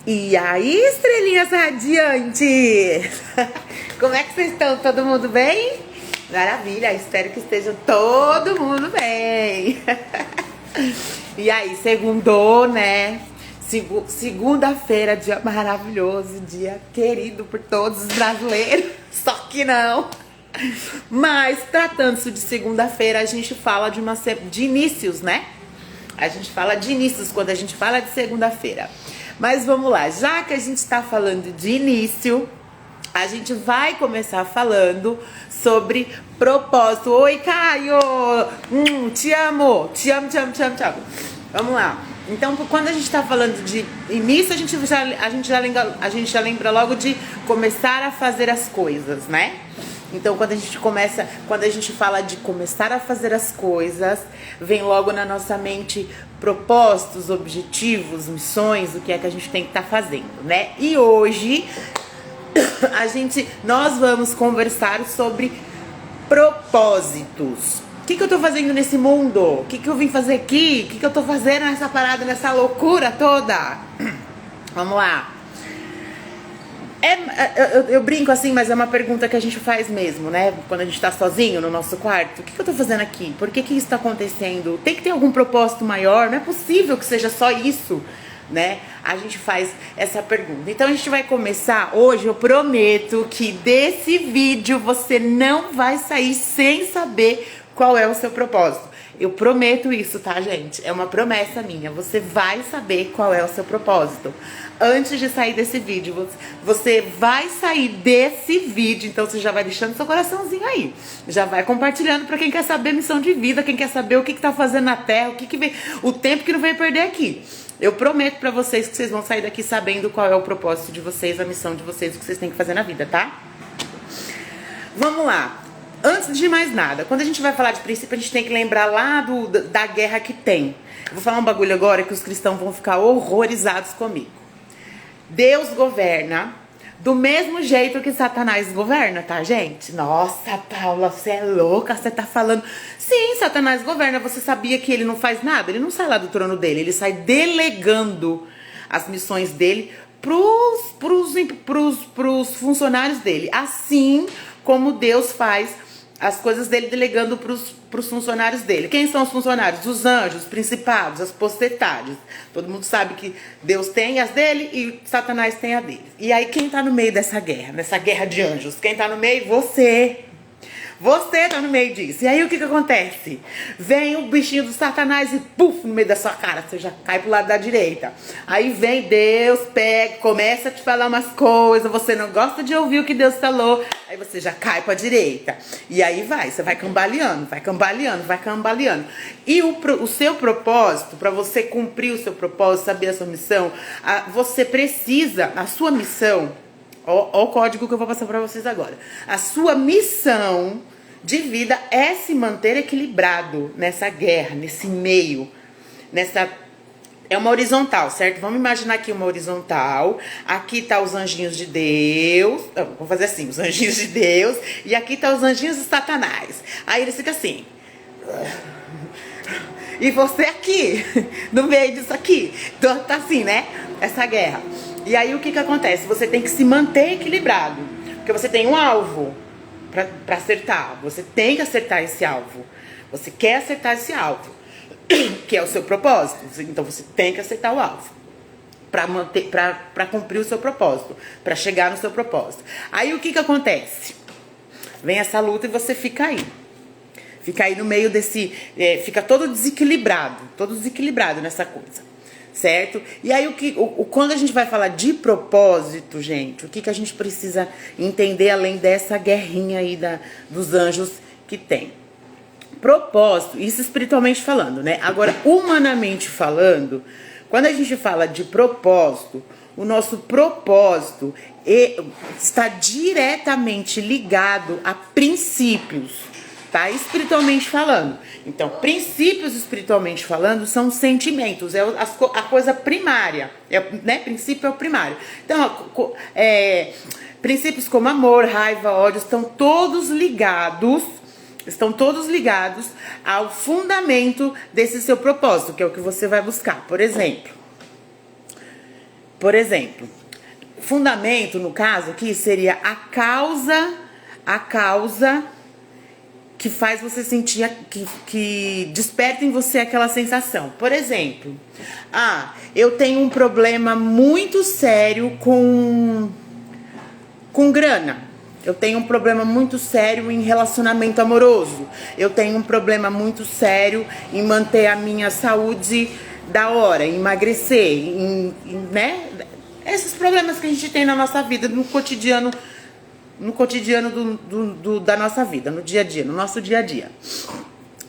E aí, estrelinhas radiantes? Como é que vocês estão? Todo mundo bem? Maravilha, espero que esteja todo mundo bem. E aí, segundou, né? Segunda-feira, dia maravilhoso, dia querido por todos os brasileiros. Só que não. Mas, tratando-se de segunda-feira, a gente fala de inícios, né? A gente fala de inícios quando a gente fala de segunda-feira. Mas vamos lá, já que a gente está falando de início, a gente vai começar falando sobre propósito. Oi, Caio! Te amo! Te amo, te amo, te amo, te amo. Vamos lá. Então, quando a gente está falando de início, a gente já lembra logo de começar a fazer as coisas, né? Então, quando a gente fala de começar a fazer as coisas, vem logo na nossa mente propósitos, objetivos, missões, o que é que a gente tem que estar fazendo, né? E hoje nós vamos conversar sobre propósitos. O que eu tô fazendo nesse mundo? O que eu vim fazer aqui? O que eu tô fazendo nessa parada, nessa loucura toda? Vamos lá. Eu brinco assim, mas é uma pergunta que a gente faz mesmo, né? Quando a gente tá sozinho no nosso quarto. O que eu tô fazendo aqui? Por que isso tá acontecendo? Tem que ter algum propósito maior? Não é possível que seja só isso, né? A gente faz essa pergunta. Então a gente vai começar hoje. Eu prometo que desse vídeo você não vai sair sem saber qual é o seu propósito. Eu prometo isso, tá, gente? É uma promessa minha. Você vai saber qual é o seu propósito. Antes de sair desse vídeo, você vai sair desse vídeo, então você já vai deixando seu coraçãozinho aí. Já vai compartilhando pra quem quer saber missão de vida, quem quer saber o que tá fazendo na Terra, o tempo que não vai perder aqui. Eu prometo pra vocês que vocês vão sair daqui sabendo qual é o propósito de vocês, a missão de vocês, o que vocês têm que fazer na vida, tá? Vamos lá. Antes de mais nada, quando a gente vai falar de princípio, a gente tem que lembrar lá da guerra que tem. Eu vou falar um bagulho agora que os cristãos vão ficar horrorizados comigo. Deus governa do mesmo jeito que Satanás governa, tá, gente? Nossa, Paula, você é louca, você tá falando... Sim, Satanás governa, você sabia que ele não faz nada? Ele não sai lá do trono dele, ele sai delegando as missões dele pros funcionários dele. Assim como Deus faz as coisas dele delegando pros funcionários dele. Quem são os funcionários? Os anjos, os principados, as potestades. Todo mundo sabe que Deus tem as dele e Satanás tem a dele. E aí quem tá no meio dessa guerra de anjos? Quem tá no meio? Você. Você tá no meio disso. E aí o que acontece? Vem o bichinho do Satanás e puf, no meio da sua cara. Você já cai pro lado da direita. Aí vem Deus, pega, começa a te falar umas coisas. Você não gosta de ouvir o que Deus falou. Aí você já cai pra direita. E aí você vai cambaleando, vai cambaleando, vai cambaleando. E o seu propósito, pra você cumprir o seu propósito, saber a sua missão, você precisa, a sua missão... Ó o código que eu vou passar pra vocês agora. A sua missão de vida é se manter equilibrado nessa guerra, nesse meio, é uma horizontal, certo? Vamos imaginar aqui uma horizontal. Aqui tá os anjinhos de Deus. Vamos fazer assim, os anjinhos de Deus. E aqui tá os anjinhos de Satanás. Aí ele fica assim. E você aqui, no meio disso aqui. Então tá assim, né? Essa guerra. E aí o que acontece? Você tem que se manter equilibrado. Porque você tem um alvo pra acertar. Você tem que acertar esse alvo. Você quer acertar esse alvo, que é o seu propósito. Então você tem que acertar o alvo pra cumprir o seu propósito, pra chegar no seu propósito. Aí o que acontece? Vem essa luta e você fica aí. Fica aí no meio desse... fica todo desequilibrado nessa coisa. Certo? E aí, quando a gente vai falar de propósito, gente, o que a gente precisa entender além dessa guerrinha aí dos anjos que tem? Propósito, isso espiritualmente falando, né? Agora, humanamente falando, quando a gente fala de propósito, o nosso propósito está diretamente ligado a princípios, tá? Espiritualmente falando. Então, princípios espiritualmente falando são sentimentos, é a coisa primária, né? Princípio é o primário. Então, princípios como amor, raiva, ódio estão todos ligados ao fundamento desse seu propósito, que é o que você vai buscar. Por exemplo, Por exemplo, fundamento, no caso aqui, seria a causa que faz você sentir, que desperta em você aquela sensação. Por exemplo, eu tenho um problema muito sério com grana. Eu tenho um problema muito sério em relacionamento amoroso. Eu tenho um problema muito sério em manter a minha saúde da hora, em emagrecer, né? Esses problemas que a gente tem na nossa vida, no cotidiano da nossa vida, no dia a dia, no nosso dia a dia.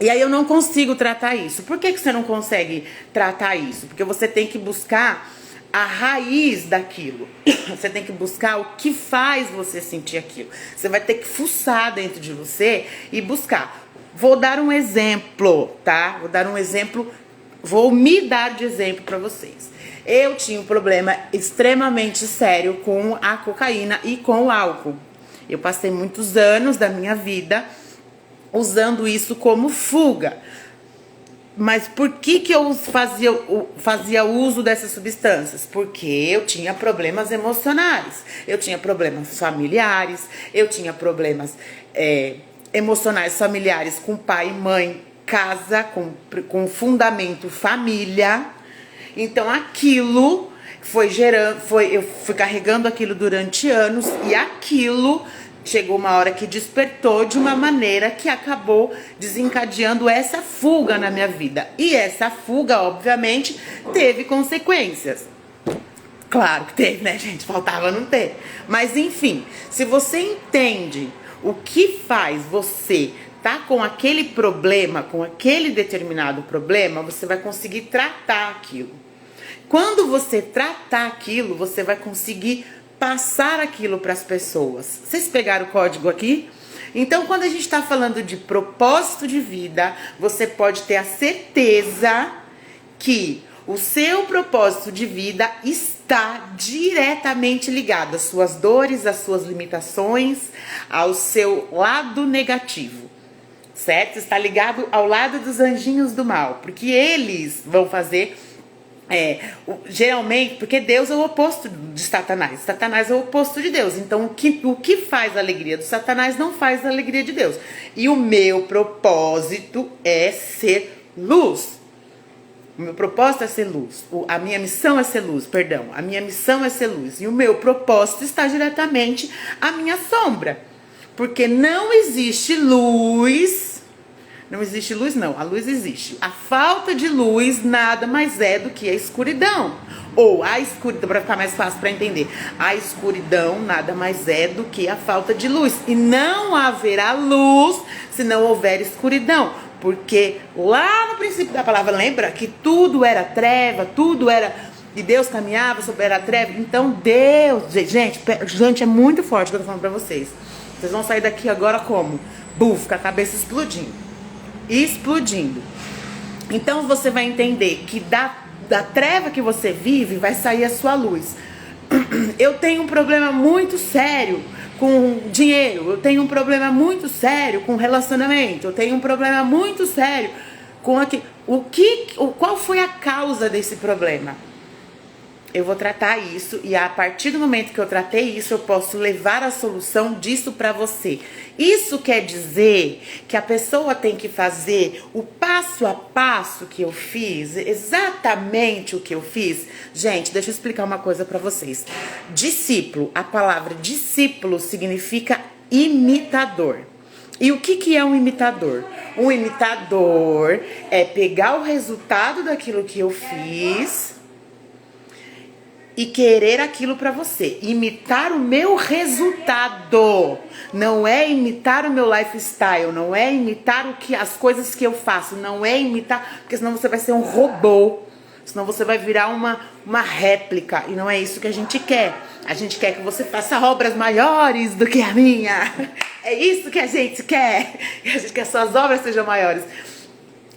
E aí eu não consigo tratar isso. Por que você não consegue tratar isso? Porque você tem que buscar a raiz daquilo. Você tem que buscar o que faz você sentir aquilo. Você vai ter que fuçar dentro de você e buscar. Vou dar um exemplo, tá? Vou me dar de exemplo para vocês. Eu tinha um problema extremamente sério com a cocaína e com o álcool. Eu passei muitos anos da minha vida usando isso como fuga. Mas por que eu fazia uso dessas substâncias? Porque eu tinha problemas emocionais, eu tinha problemas familiares, eu tinha problemas emocionais familiares com pai e mãe, casa, com fundamento família. Então aquilo eu fui carregando aquilo durante anos e aquilo chegou uma hora que despertou de uma maneira que acabou desencadeando essa fuga na minha vida. E essa fuga, obviamente, teve consequências. Claro que teve, né, gente? Faltava não ter. Mas, enfim, se você entende o que faz você tá com aquele problema, com aquele determinado problema, você vai conseguir tratar aquilo. Quando você tratar aquilo, você vai conseguir passar aquilo para as pessoas. Vocês pegaram o código aqui? Então, quando a gente está falando de propósito de vida, você pode ter a certeza que o seu propósito de vida está diretamente ligado às suas dores, às suas limitações, ao seu lado negativo, certo? Está ligado ao lado dos anjinhos do mal, porque eles vão fazer... geralmente, porque Deus é o oposto de Satanás. Satanás é o oposto de Deus. Então, o que faz a alegria do Satanás não faz a alegria de Deus. E o meu propósito é ser luz. O meu propósito é ser luz. A minha missão é ser luz, perdão. A minha missão é ser luz. E o meu propósito está diretamente à minha sombra. Porque não existe luz... Não existe luz, não. A luz existe. A falta de luz nada mais é do que a escuridão. Ou a escuridão, para ficar mais fácil para entender. A escuridão nada mais é do que a falta de luz. E não haverá luz se não houver escuridão. Porque lá no princípio da palavra, lembra que tudo era treva, tudo era... E Deus caminhava sobre a treva. Então Deus... Gente, é muito forte o que eu tô falando para vocês. Vocês vão sair daqui agora como? Buf, com a cabeça explodindo. Então você vai entender que da treva que você vive vai sair a sua luz. Eu tenho um problema muito sério com dinheiro, eu tenho um problema muito sério com relacionamento, eu tenho um problema muito sério com aquilo. Qual foi a causa desse problema? Eu vou tratar isso e a partir do momento que eu tratei isso, eu posso levar a solução disso para você. Isso quer dizer que a pessoa tem que fazer o passo a passo que eu fiz, exatamente o que eu fiz. Gente, deixa eu explicar uma coisa para vocês. Discípulo, a palavra discípulo significa imitador. E o que é um imitador? Um imitador é pegar o resultado daquilo que eu fiz e querer aquilo pra você. Imitar o meu resultado. Não é imitar o meu lifestyle. Não é imitar as coisas que eu faço. Não é imitar... Porque senão você vai ser um robô. Senão você vai virar uma réplica. E não é isso que a gente quer. A gente quer que você faça obras maiores do que a minha. É isso que a gente quer. A gente quer que suas obras sejam maiores.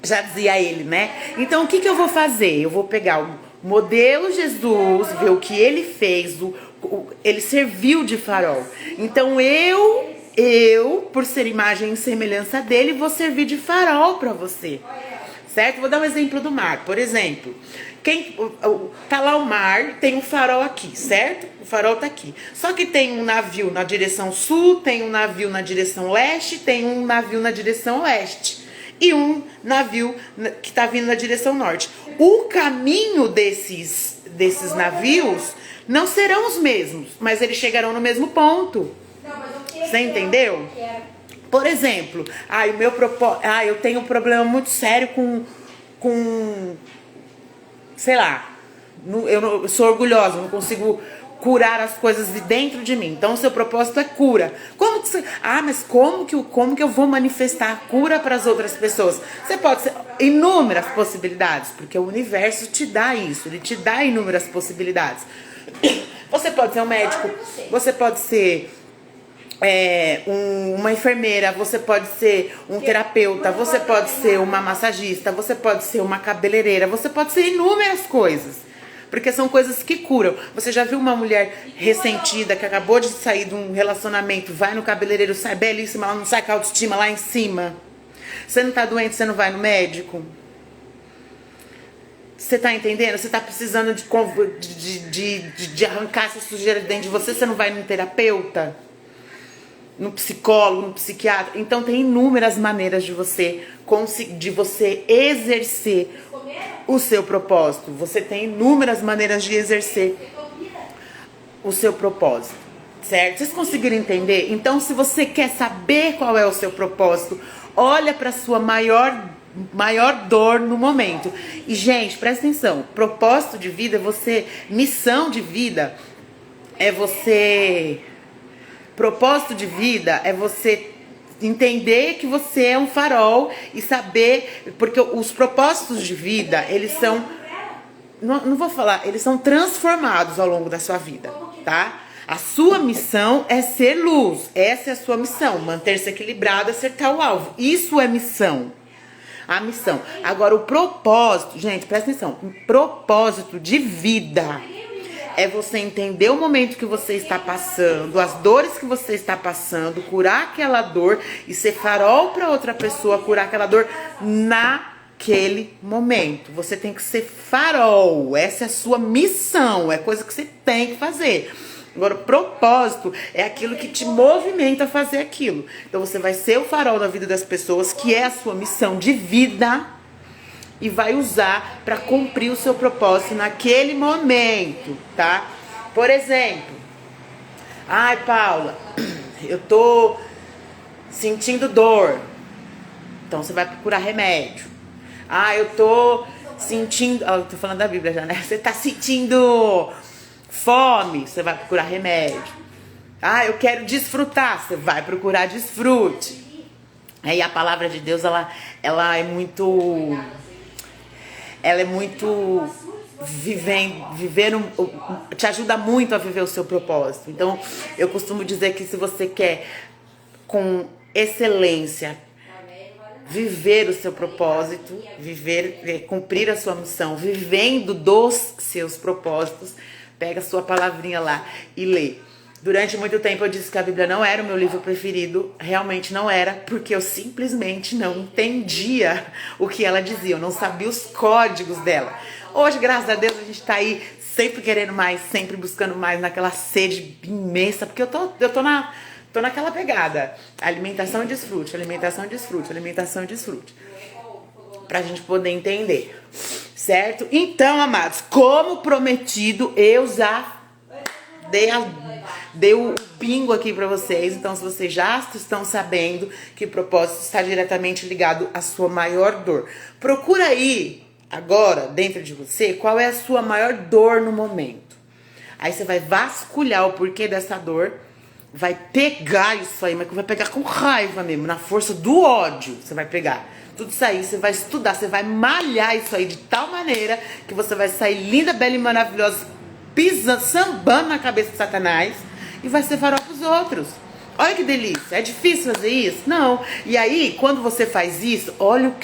Já dizia ele, né? Então o que eu vou fazer? Eu vou pegar o modelo Jesus, ver o que ele fez, ele serviu de farol. Então eu, por ser imagem e semelhança dele, vou servir de farol para você. certo? Vou dar um exemplo do mar, por exemplo. Tá lá o mar, tem um farol aqui, certo? O farol tá aqui. Só que tem um navio na direção sul, tem um navio na direção leste, tem um navio na direção oeste e um navio que tá vindo na direção norte. O caminho desses navios não serão os mesmos, mas eles chegarão no mesmo ponto. Você entendeu? Por exemplo, eu tenho um problema muito sério com sei lá, eu sou orgulhosa, não consigo curar as coisas de dentro de mim. Então o seu propósito é cura. Mas como que eu vou manifestar a cura para as outras pessoas? Você pode ser inúmeras possibilidades, porque o universo te dá isso, ele te dá inúmeras possibilidades. Você pode ser um médico, você pode ser uma enfermeira, você pode ser um terapeuta, você pode ser uma massagista, você pode ser uma cabeleireira, você pode ser inúmeras coisas, porque são coisas que curam. Você já viu uma mulher ressentida que acabou de sair de um relacionamento, vai no cabeleireiro, sai belíssima, ela não sai com a autoestima lá em cima? Você não tá doente, você não vai no médico? Você tá entendendo? Você tá precisando de arrancar essa sujeira de dentro de você, você não vai no terapeuta? No psicólogo, no psiquiatra? Então tem inúmeras maneiras de você exercer o seu propósito. Você tem inúmeras maneiras de exercer o seu propósito, certo? Vocês conseguiram entender? Então, se você quer saber qual é o seu propósito, olha para sua maior dor no momento. E, gente, presta atenção. Propósito de vida missão de vida propósito de vida é você entender que você é um farol e saber, porque os propósitos de vida, eles são, não vou falar, eles são transformados ao longo da sua vida, tá? A sua missão é ser luz, essa é a sua missão, manter-se equilibrado, acertar o alvo, isso é missão. A missão. Agora, o propósito, gente, presta atenção, o propósito de vida é você entender o momento que você está passando, as dores que você está passando, curar aquela dor e ser farol para outra pessoa curar aquela dor naquele momento. Você tem que ser farol, essa é a sua missão, é coisa que você tem que fazer. Agora, o propósito é aquilo que te movimenta a fazer aquilo. Então, você vai ser o farol na vida das pessoas, que é a sua missão de vida, e vai usar para cumprir o seu propósito naquele momento, tá? Por exemplo, Paula, eu tô sentindo dor, então você vai procurar remédio. Eu tô sentindo, eu tô falando da Bíblia já, né? Você tá sentindo fome, você vai procurar remédio. Eu quero desfrutar, você vai procurar desfrute. Aí a palavra de Deus, ela é muito te ajuda muito a viver o seu propósito. Então, eu costumo dizer que se você quer com excelência viver o seu propósito, cumprir a sua missão, vivendo dos seus propósitos, pega a sua palavrinha lá e lê. Durante muito tempo eu disse que a Bíblia não era o meu livro preferido, realmente não era, porque eu simplesmente não entendia o que ela dizia, eu não sabia os códigos dela. Hoje, graças a Deus, a gente tá aí sempre querendo mais, sempre buscando mais, naquela sede imensa, porque eu tô naquela pegada, alimentação e desfrute, alimentação e desfrute, alimentação e desfrute, pra gente poder entender, certo? Então, amados, como prometido, eu já dei o bingo aqui pra vocês. Então, se vocês já estão sabendo que o propósito está diretamente ligado à sua maior dor, procura aí agora dentro de você qual é a sua maior dor no momento. Aí você vai vasculhar o porquê dessa dor, vai pegar isso aí, mas vai pegar com raiva mesmo, na força do ódio. Você vai pegar tudo isso aí, você vai estudar, você vai malhar isso aí de tal maneira que você vai sair linda, bela e maravilhosa, pisando, sambando na cabeça de Satanás, e vai ser farol pros outros. Olha que delícia. É difícil fazer isso? Não. E aí, quando você faz isso, olha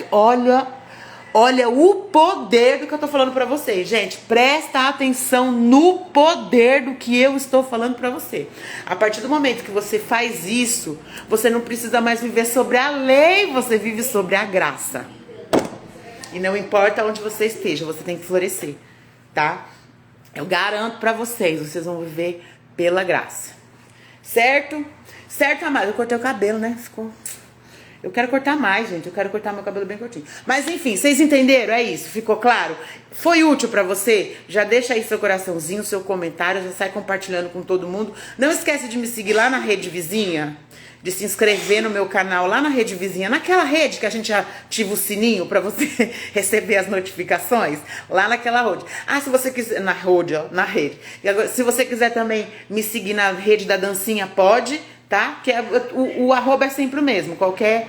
o poder do que eu tô falando pra vocês. Gente, presta atenção no poder do que eu estou falando pra você. A partir do momento que você faz isso, você não precisa mais viver sobre a lei, você vive sobre a graça. E não importa onde você esteja, você tem que florescer, tá? Eu garanto pra vocês, vocês vão viver pela graça. Certo? Certo, amado? Eu cortei o cabelo, né? Ficou... Eu quero cortar mais, gente. Eu quero cortar meu cabelo bem curtinho. Mas enfim, vocês entenderam? É isso. Ficou claro? Foi útil pra você? Já deixa aí seu coraçãozinho, seu comentário. Já sai compartilhando com todo mundo. Não esquece de me seguir lá na rede vizinha. De se inscrever no meu canal lá na rede vizinha. Naquela rede que a gente ativa o sininho pra você receber as notificações. Lá naquela rede. Ah, se você quiser... Na rede, ó. Na rede. E agora, se você quiser também me seguir na rede da dancinha, pode... Tá? Que o arroba é sempre o mesmo. Qualquer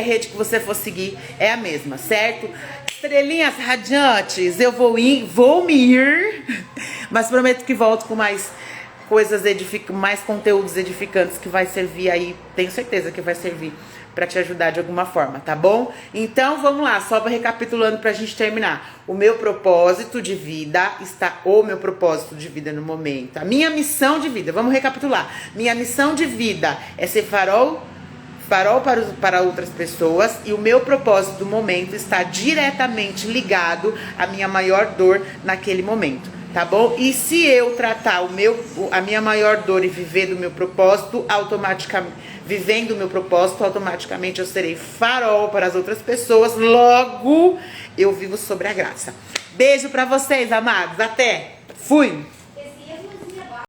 rede que você for seguir é a mesma, certo? Estrelinhas radiantes, eu vou me ir, mas prometo que volto com mais coisas mais conteúdos edificantes que vai servir aí, tenho certeza que vai servir pra te ajudar de alguma forma, tá bom? Então vamos lá, só recapitulando pra gente terminar. O meu propósito de vida o meu propósito de vida no momento, a minha missão de vida, vamos recapitular. Minha missão de vida é ser farol para outras pessoas, e o meu propósito do momento está diretamente ligado à minha maior dor naquele momento, tá bom? E se eu tratar a minha maior dor e viver do meu propósito, vivendo o meu propósito, automaticamente eu serei farol para as outras pessoas, logo eu vivo sobre a graça. Beijo pra vocês, amados, até! Fui!